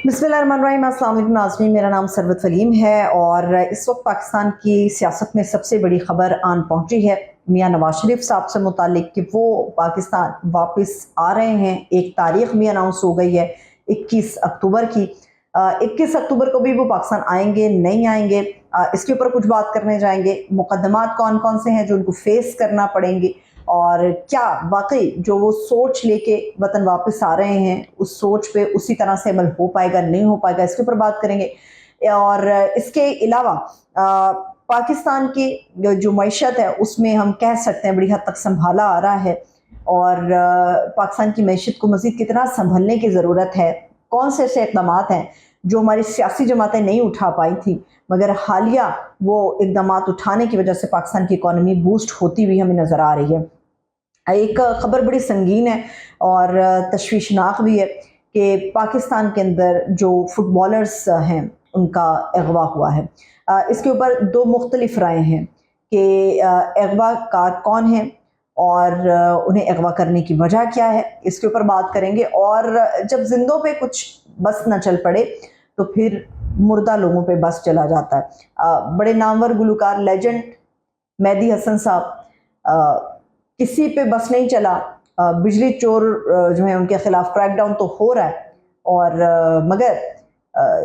बिस्मिल्लाहिर्रहमानिर्रहीम। अस्सलाम वालेकुम नाज़रीन, मेरा नाम सरवत फलीम है और इस वक्त पाकिस्तान की सियासत में सबसे बड़ी खबर आन पहुंची है मियां नवाज शरीफ साहब से मुतालिक कि वो पाकिस्तान वापस आ रहे हैं। एक तारीख भी अनाउंस हो गई है 21 अक्टूबर की। 21 अक्टूबर को भी वो पाकिस्तान आएंगे नहीं आएंगे, इसके ऊपर कुछ बात करने जाएंगे। मुकदमात कौन कौन से हैं जो उनको फेस करना पड़ेंगे और क्या वाकई जो वो सोच लेके वतन वापस आ रहे हैं उस सोच पे उसी तरह से अमल हो पाएगा नहीं हो पाएगा, इसके ऊपर बात करेंगे। और इसके अलावा पाकिस्तान की जो मईशत है उसमें हम कह सकते हैं बड़ी हद तक संभाला आ रहा है और पाकिस्तान की मईशत को मज़ीद कितना संभलने की ज़रूरत है। कौन से ऐसे इक़दाम हैं जो हमारी सियासी जमातें नहीं उठा पाई थी मगर हालिया वो इक़दाम उठाने की वजह से पाकिस्तान की इकॉनमी बूस्ट होती हुई हमें नज़र आ रही है। एक खबर बड़ी संगीन है और तशवीशनाक भी है कि पाकिस्तान के अंदर जो फुटबॉलर्स हैं उनका अगवा हुआ है। इसके ऊपर दो मुख्तलिफ राय हैं कि अगवा कार कौन है और उन्हें अगवा करने की वजह क्या है, इसके ऊपर बात करेंगे। और जब जिंदों पे कुछ बस न चल पड़े तो फिर मुर्दा लोगों पे बस चला जाता है। बड़े नामवर गुलकार लेजेंड मेहदी हसन साहब किसी पे बस नहीं चला। बिजली चोर जो है उनके खिलाफ क्रैकडाउन तो हो रहा है और मगर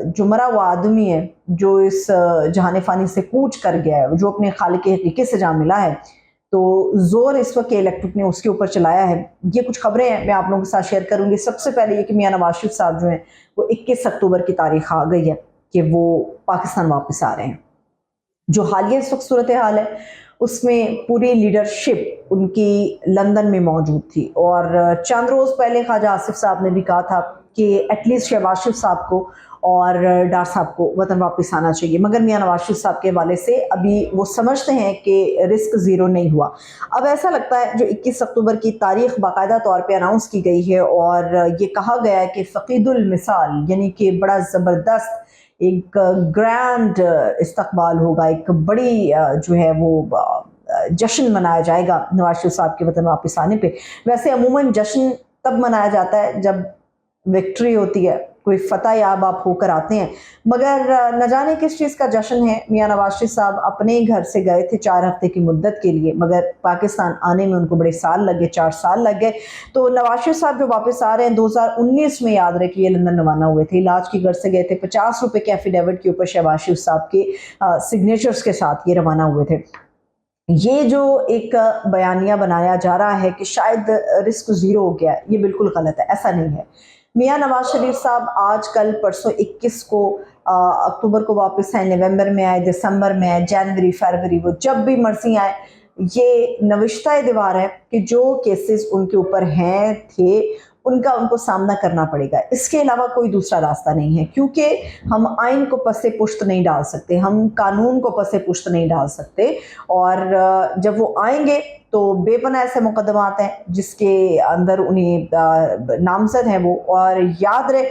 जो मरा हुआ आदमी है जो इस जहान फ़ानी से कूच कर गया है, जो अपने खालिक हकीकी से जा मिला है, तो जोर इस वक्त इलेक्ट्रिक ने उसके ऊपर चलाया है। ये कुछ खबरें हैं मैं आप लोगों के साथ शेयर करूंगी। सबसे पहले ये कि मियां नवाज शरीफ साहब जो हैं वो 21 अक्टूबर की तारीख आ गई है कि वो पाकिस्तान वापस आ रहे हैं। जो हालिया इस वक्त सूरत हाल है उसमें पूरी लीडरशिप उनकी लंदन में मौजूद थी और चंद रोज़ पहले ख्वाजा आसिफ साहब ने भी कहा था कि एटलीस्ट शहबाज शरीफ साहब को और डार साहब को वतन वापस आना चाहिए, मगर मियां नवाज शरीफ साहब के हवाले से अभी वो समझते हैं कि रिस्क ज़ीरो नहीं हुआ। अब ऐसा लगता है जो 21 अक्टूबर की तारीख बाकायदा तौर पे अनाउंस की गई है और ये कहा गया है कि फ़कीदुल मिसाल यानी कि बड़ा ज़बरदस्त एक ग्रैंड इस्तकबाल होगा, एक बड़ी जो है वो जश्न मनाया जाएगा नवाज शरीफ साहब के वतन वापस आने पे। वैसे अमूमन जश्न तब मनाया जाता है जब विक्ट्री होती है, कोई फतह याब आप होकर आते हैं, मगर न जाने किस चीज़ का जश्न है। मियां नवाज शरीफ साहब अपने घर से गए थे 4 हफ्ते की मुद्दत के लिए, मगर पाकिस्तान आने में उनको बड़े साल लग गए, 4 साल लग गए। तो नवाज शरीफ साहब जो वापस आ रहे हैं 2019 में, याद रखिए, ये लंदन रवाना हुए थे, इलाज की घर से गए थे, 50 रुपये के एफिडेविट के ऊपर शहबाज शरीफ साहब के सिग्नेचर्स के साथ ये रवाना हुए थे। ये जो एक बयानिया बनाया जा रहा है कि शायद रिस्क ज़ीरो हो गया, ये बिल्कुल गलत है, ऐसा नहीं है। मियां नवाज शरीफ साहब आज कल परसों 21 को अक्टूबर को वापस आए, नवंबर में आए, दिसंबर में आए, जनवरी फरवरी, वो जब भी मर्जी आए। ये नविश्ता दीवार है कि जो केसेस उनके ऊपर हैं थे उनका उनको सामना करना पड़ेगा, इसके अलावा कोई दूसरा रास्ता नहीं है। क्योंकि हम आइन को पसे पुश्त नहीं डाल सकते, हम कानून को पसे पुश्त नहीं डाल सकते और जब वो आएंगे तो बेपनाह ऐसे मुकदमात हैं जिसके अंदर उन्हें नामजद हैं वो। और याद रहे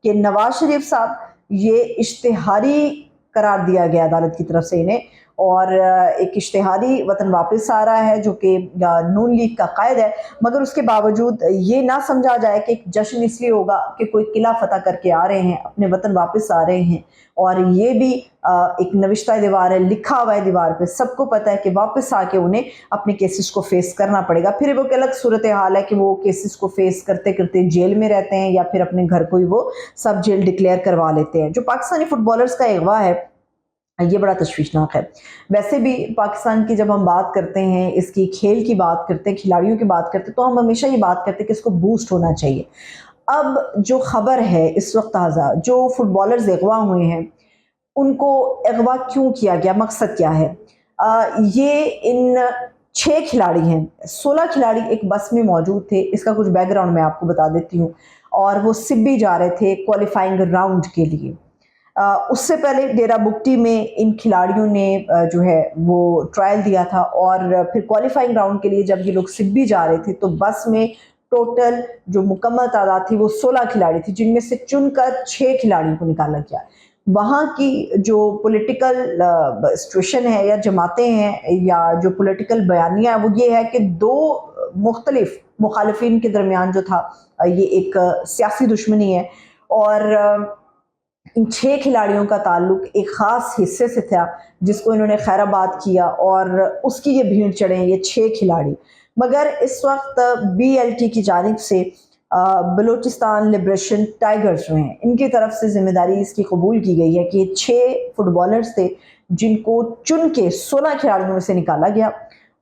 कि नवाज शरीफ साहब ये इश्तिहारी करार दिया गया अदालत की तरफ से इन्हें, और एक इश्तिहारी वतन वापस आ रहा है जो कि नून लीग का कायद है, मगर उसके बावजूद ये ना समझा जाए कि एक जश्न इसलिए होगा कि कोई किला फतह करके आ रहे हैं, अपने वतन वापस आ रहे हैं। और ये भी एक नविश्ता दीवार है, लिखा हुआ है दीवार पे, सबको पता है कि वापस आके उन्हें अपने केसेस को फेस करना पड़ेगा। फिर वो एक अलग सूरत हाल है कि वो केसेस को फेस करते करते जेल में रहते हैं या फिर अपने घर को ही वो सब जेल डिक्लेयर करवा लेते हैं। जो पाकिस्तानी फुटबॉलर्स का अगवा है ये बड़ा तशवीशनाक है। वैसे भी पाकिस्तान की जब हम बात करते हैं, इसकी खेल की बात करते हैं, खिलाड़ियों की बात करते हैं, तो हम हमेशा ये बात करते हैं कि इसको बूस्ट होना चाहिए। अब जो खबर है इस वक्त ताज़ा, जो फुटबॉलर्स अगवा हुए हैं उनको अगवा क्यों किया गया, मकसद क्या है? ये इन 6 खिलाड़ी हैं, 16 खिलाड़ी एक बस में मौजूद थे। इसका कुछ बैकग्राउंड मैं आपको बता देती हूँ। और वो सिब्बी जा रहे थे क्वालिफाइंग राउंड के लिए। उससे पहले डेरा बुगटी में इन खिलाड़ियों ने जो है वो ट्रायल दिया था और फिर क्वालिफाइंग राउंड के लिए जब ये लोग सिब्बी जा रहे थे तो बस में टोटल जो मुकम्मल तादाद थी वो 16 खिलाड़ी थी, जिनमें से चुनकर 6 खिलाड़ियों को निकाला गया। वहाँ की जो पॉलिटिकल सिचुएशन है या जमातें हैं या जो पॉलिटिकल बयानिया है वो ये है कि दो मुख्तलिफ मुखालिफिन के दरमियान जो था ये एक सियासी दुश्मनी है और ان 6 کھلاڑیوں کا تعلق ایک خاص حصے سے تھا جس کو انہوں نے خیر آباد کیا اور اس کی یہ بھیڑ چڑھے یہ 6 کھلاڑی. مگر اس وقت BLT کی جانب سے بلوچستان لبریشن ٹائیگرز جو ہیں ان کی طرف سے ذمہ داری اس کی قبول کی گئی ہے کہ یہ 6 فٹ بالرز تھے جن کو چن کے 16 کھلاڑیوں میں سے نکالا گیا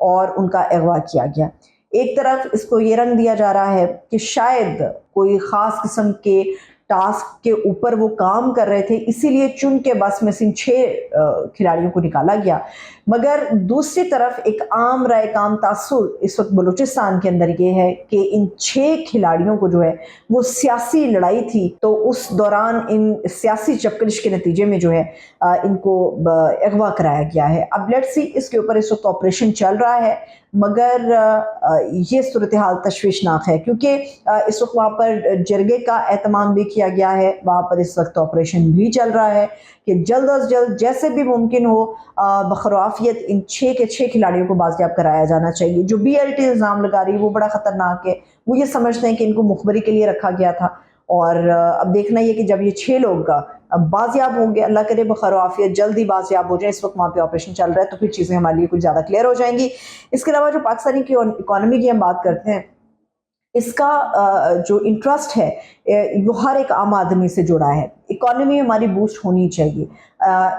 اور ان کا اغوا کیا گیا. ایک طرف اس کو یہ رنگ دیا جا رہا ہے کہ شاید کوئی خاص قسم کے ٹاسک کے اوپر وہ کام کر رہے تھے اسی لیے چن کے بس میں سے ان 6 کھلاڑیوں کو نکالا گیا. مگر دوسری طرف ایک عام رائے کام تاثر اس وقت بلوچستان کے اندر یہ ہے کہ ان 6 کھلاڑیوں کو جو ہے وہ سیاسی لڑائی تھی تو اس دوران ان سیاسی چپکلش کے نتیجے میں جو ہے ان کو اغوا کرایا گیا ہے. اب لیٹس سی اس کے اوپر اس وقت آپریشن چل رہا ہے مگر یہ صورتحال تشویشناک ہے کیونکہ اس وقت وہاں پر جرگے کا اہتمام بھی کیا گیا ہے, وہاں پر اس وقت آپریشن بھی چل رہا ہے کہ جلد از جلد جیسے بھی ممکن ہو بخرافیت ان 6 کے 6 کھلاڑیوں کو بازیاب کرایا جانا چاہیے. جو BLT الزام لگا رہی ہے وہ بڑا خطرناک ہے. وہ یہ سمجھتے ہیں کہ ان کو مخبری کے لیے رکھا گیا تھا اور اب دیکھنا یہ کہ جب یہ 6 لوگ بازیاب ہوں گے, اللہ کرے بخیر و عافیت جلدی بازیاب ہو جائیں, اس وقت وہاں پہ آپریشن چل رہا ہے تو پھر چیزیں ہمارے لیے کچھ زیادہ کلیئر ہو جائیں گی. اس کے علاوہ جو پاکستانی کی اکانومی کی ہم بات کرتے ہیں اس کا جو انٹرسٹ ہے وہ ہر ایک عام آدمی سے جڑا ہے. اکانومی ہماری بوسٹ ہونی چاہیے,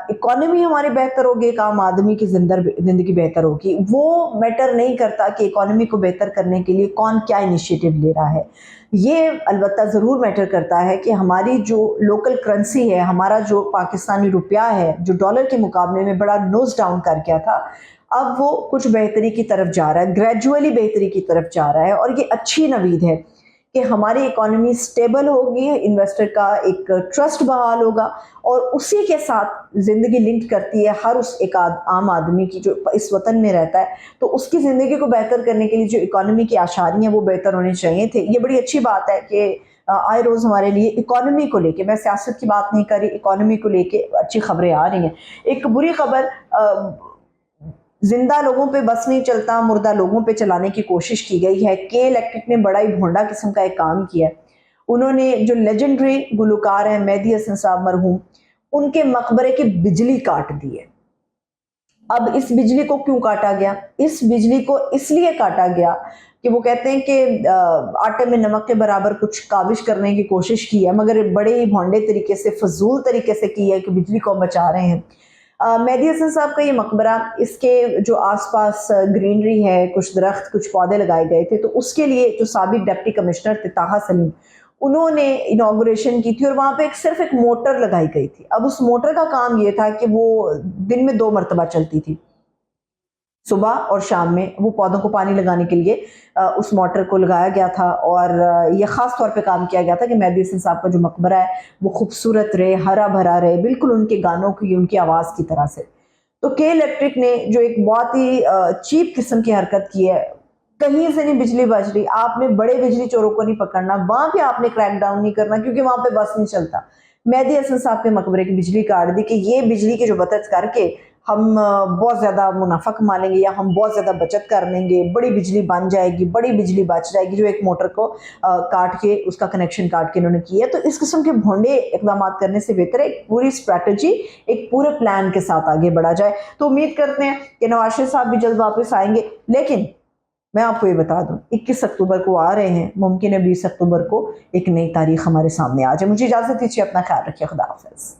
اکانومی ہماری بہتر ہوگی, ایک عام آدمی کی زندگی بہتر ہوگی. وہ میٹر نہیں کرتا کہ اکانومی کو بہتر کرنے کے لیے کون کیا انیشیٹو لے رہا ہے. یہ البتہ ضرور میٹر کرتا ہے کہ ہماری جو لوکل کرنسی ہے, ہمارا جو پاکستانی روپیہ ہے جو ڈالر کے مقابلے میں بڑا نوز ڈاؤن کر گیا تھا, اب وہ کچھ بہتری کی طرف جا رہا ہے, گریجولی بہتری کی طرف جا رہا ہے اور یہ اچھی نوید ہے کہ ہماری اکانومی سٹیبل ہوگی, انویسٹر کا ایک ٹرسٹ بحال ہوگا اور اسی کے ساتھ زندگی لنک کرتی ہے ہر اس ایک عام آدمی کی جو اس وطن میں رہتا ہے. تو اس کی زندگی کو بہتر کرنے کے لیے جو اکانومی کی آشاریاں ہیں وہ بہتر ہونے چاہیے تھے. یہ بڑی اچھی بات ہے کہ آئے روز ہمارے لیے اکانومی کو لے کے, میں سیاست کی بات نہیں کر رہی, اکانومی کو لے کے اچھی خبریں آ رہی ہیں. ایک بری خبر, زندہ لوگوں پہ بس نہیں چلتا, مردہ لوگوں پہ چلانے کی کوشش کی گئی ہے. کے الیکٹرک نے بڑا ہی بھونڈا قسم کا ایک کام کیا ہے. انہوں نے جو لیجنڈری گلوکار ہیں مہدی حسن صاحب مرحوم, ان کے مقبرے کی بجلی کاٹ دی ہے. اب اس بجلی کو کیوں کاٹا گیا؟ اس بجلی کو اس لیے کاٹا گیا کہ وہ کہتے ہیں کہ آٹے میں نمک کے برابر کچھ کاوش کرنے کی کوشش کی ہے مگر بڑے ہی بھونڈے طریقے سے, فضول طریقے سے کی ہے کہ بجلی کو بچا رہے ہیں. مہدی حسن صاحب کا یہ مقبرہ, اس کے جو آس پاس گرینری ہے, کچھ درخت کچھ پودے لگائے گئے تھے, تو اس کے لیے جو سابق ڈپٹی کمشنر تھے طاہا سلیم, انہوں نے انوگریشن کی تھی اور وہاں پہ صرف ایک موٹر لگائی گئی تھی. اب اس موٹر کا کام یہ تھا کہ وہ دن میں 2 مرتبہ چلتی تھی, صبح اور شام میں. وہ پودوں کو پانی لگانے کے لیے اس موٹر کو لگایا گیا تھا اور یہ خاص طور پہ کام کیا گیا تھا کہ مہدی حسن صاحب کا جو مقبرہ ہے وہ خوبصورت رہے, ہرا بھرا رہے, بالکل ان کے گانوں کی, ان کی آواز کی طرح سے. تو کے الیکٹرک نے جو ایک بہت ہی چیپ قسم کی حرکت کی ہے, کہیں سے نہیں بجلی بج رہی, آپ نے بڑے بجلی چوروں کو نہیں پکڑنا, وہاں پہ آپ نے کریک ڈاؤن نہیں کرنا کیونکہ وہاں پہ بس نہیں چلتا. مہدی حسن صاحب کے مقبرے کی بجلی کاٹ دی کہ یہ بجلی کے جو بچت کر کے ہم بہت زیادہ منافع کما لیں گے یا ہم بہت زیادہ بچت کر لیں گے, بڑی بجلی بن جائے گی, بڑی بجلی بچ جائے گی, جو ایک موٹر کو کاٹ کے اس کا کنیکشن کاٹ کے انہوں نے کیا. تو اس قسم کے بھونڈے اقدامات کرنے سے بہتر ہے ایک پوری اسٹریٹجی, ایک پورے پلان کے ساتھ آگے بڑھا جائے. تو امید کرتے ہیں کہ نواز شریف صاحب بھی جلد واپس آئیں گے. لیکن میں آپ کو یہ بتا دوں 21 اکتوبر کو آ رہے ہیں, ممکن ہے 20 اکتوبر کو ایک نئی تاریخ ہمارے سامنے آ جائے. مجھے اجازت دیجیے, اپنا خیال رکھیے, خدا حافظ.